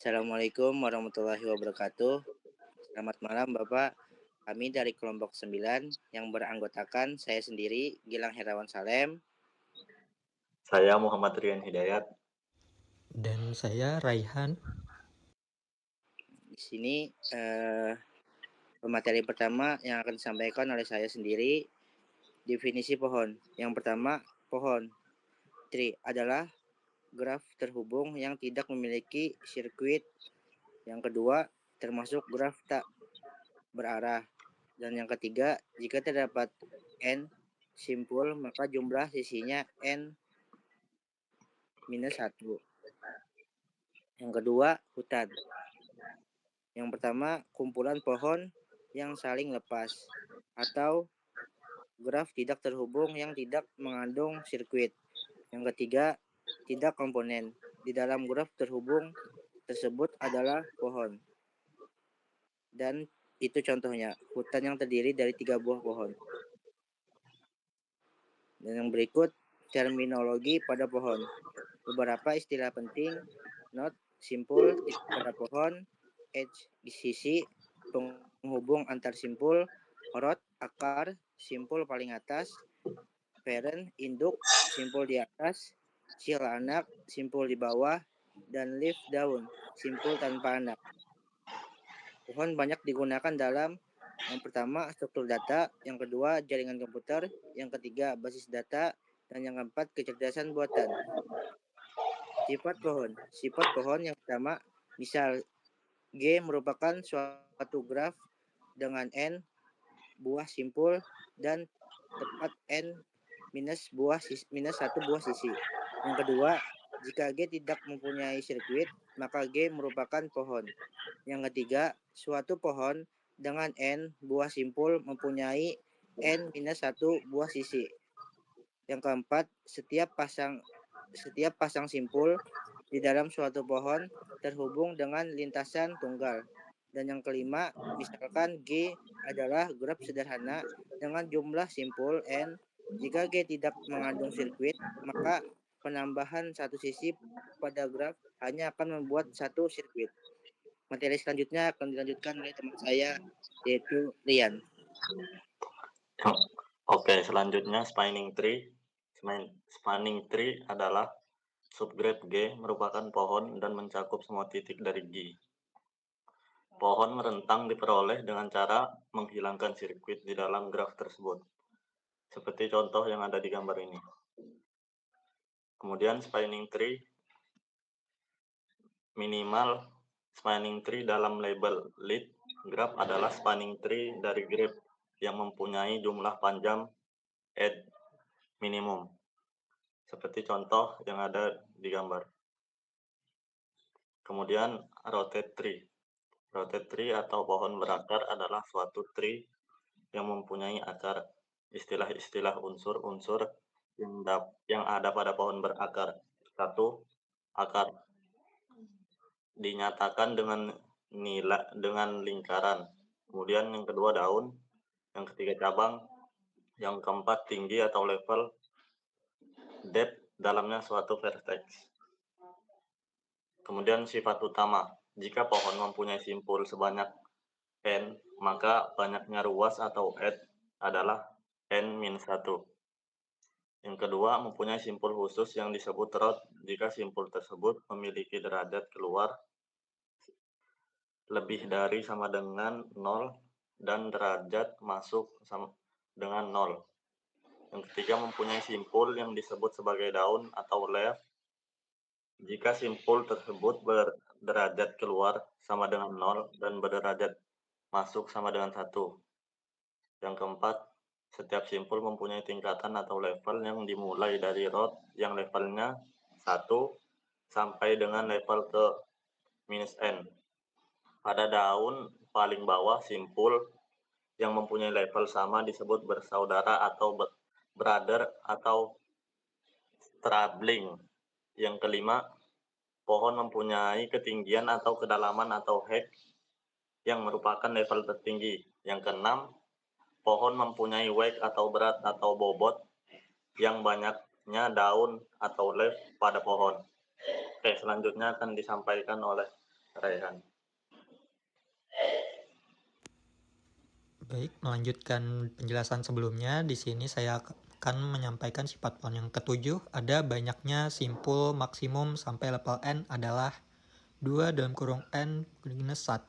Assalamualaikum warahmatullahi wabarakatuh. Selamat malam Bapak. Kami dari kelompok 9 yang beranggotakan saya sendiri, Gilang Herawan Salem. Saya Muhammad Rian Hidayat. Dan saya Raihan. Di sini pemateri pertama yang akan disampaikan oleh saya sendiri, definisi pohon. Yang pertama, pohon tree adalah graf terhubung yang tidak memiliki sirkuit. Yang kedua, termasuk graf tak berarah. Dan yang ketiga, jika terdapat n simpul, maka jumlah sisinya n minus 1. Yang kedua, hutan. Yang pertama, kumpulan pohon yang saling lepas atau graf tidak terhubung yang tidak mengandung sirkuit. Yang ketiga, tidak komponen. Di dalam graf terhubung tersebut adalah pohon. Dan itu contohnya, hutan yang terdiri dari 3 buah pohon. Dan yang berikut, terminologi pada pohon. Beberapa istilah penting, not, simpul, titik pada pohon, edge, sisi, penghubung antar simpul, rod, akar, simpul paling atas, parent, induk, simpul di atas, cil, anak, simpul di bawah, dan leaf, daun, simpul tanpa anak. Pohon banyak digunakan dalam yang pertama, struktur data, yang kedua, jaringan komputer, yang ketiga, basis data, dan yang keempat, kecerdasan buatan. Sifat pohon. Sifat pohon yang pertama, misal G merupakan suatu graf dengan N buah simpul dan tepat N minus 1 buah sisi. Yang kedua, jika G tidak mempunyai sirkuit, maka G merupakan pohon. Yang ketiga, suatu pohon dengan N buah simpul mempunyai N minus 1 buah sisi. Yang keempat, setiap pasang simpul di dalam suatu pohon terhubung dengan lintasan tunggal. Dan yang kelima, misalkan G adalah graf sederhana dengan jumlah simpul N. Jika G tidak mengandung sirkuit, maka penambahan satu sisi pada graf hanya akan membuat satu sirkuit. Materi selanjutnya akan dilanjutkan oleh teman saya, yaitu Rian. Oke, selanjutnya spanning tree. Spanning tree adalah subgraf G merupakan pohon dan mencakup semua titik dari G. Pohon merentang diperoleh dengan cara menghilangkan sirkuit di dalam graf tersebut. Seperti contoh yang ada di gambar ini. Kemudian spanning tree, minimal spanning tree dalam label lead graph adalah spanning tree dari graph yang mempunyai jumlah panjang add minimum. Seperti contoh yang ada di gambar. Kemudian rotate tree. Rotate tree atau pohon berakar adalah suatu tree yang mempunyai akar. Istilah-istilah unsur-unsur yang ada pada pohon berakar. 1. Akar. Dinyatakan dengan lingkaran. Kemudian yang kedua daun, yang ketiga cabang, yang keempat tinggi atau level, depth dalamnya suatu vertex. Kemudian sifat utama, jika pohon mempunyai simpul sebanyak n, maka banyaknya ruas atau edge adalah n-1. Yang kedua, mempunyai simpul khusus yang disebut rod jika simpul tersebut memiliki derajat keluar lebih dari sama dengan 0 dan derajat masuk sama dengan 0. Yang ketiga, mempunyai simpul yang disebut sebagai daun atau leaf jika simpul tersebut berderajat keluar sama dengan 0 dan berderajat masuk sama dengan 1. Yang keempat, setiap simpul mempunyai tingkatan atau level yang dimulai dari rod yang levelnya 1 sampai dengan level ke minus n. Pada daun paling bawah, simpul yang mempunyai level sama disebut bersaudara atau brother atau strabling. Yang kelima, pohon mempunyai ketinggian atau kedalaman atau height yang merupakan level tertinggi. Yang keenam, pohon mempunyai weight atau berat atau bobot yang banyaknya daun atau leaf pada pohon. Oke, selanjutnya akan disampaikan oleh Raihan. Baik, melanjutkan penjelasan sebelumnya, di sini saya akan menyampaikan sifat pohon yang ketujuh. Ada banyaknya simpul maksimum sampai level N adalah 2 dalam kurung N minus 1.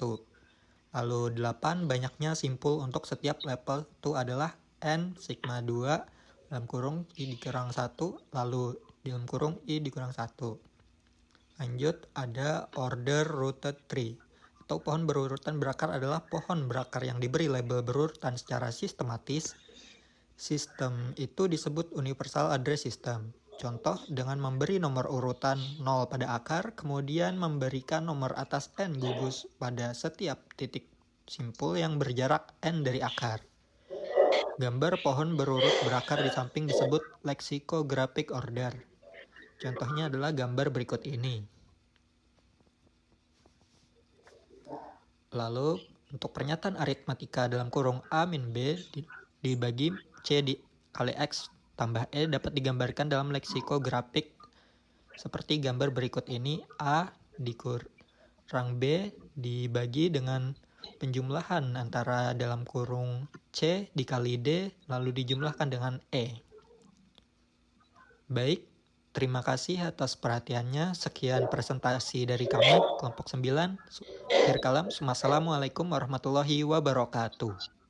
Lalu 8, banyaknya simpul untuk setiap level itu adalah N sigma 2 dalam kurung I dikurang 1, lalu dalam kurung I dikurang 1. Lanjut, ada order rooted tree, atau pohon berurutan berakar adalah pohon berakar yang diberi label berurutan secara sistematis. Sistem itu disebut universal address system. Contoh, dengan memberi nomor urutan 0 pada akar, kemudian memberikan nomor atas N gugus pada setiap titik simpul yang berjarak N dari akar. Gambar pohon berurut berakar di samping disebut lexicographic order. Contohnya adalah gambar berikut ini. Lalu, untuk pernyataan aritmatika dalam kurung A min B dibagi C kali X tambah E dapat digambarkan dalam leksikografik seperti gambar berikut ini. A dikurang B dibagi dengan penjumlahan antara dalam kurung C dikali D lalu dijumlahkan dengan E. Baik, terima kasih atas perhatiannya. Sekian presentasi dari kami, kelompok 9. Akhir kalam, wassalamualaikum warahmatullahi wabarakatuh.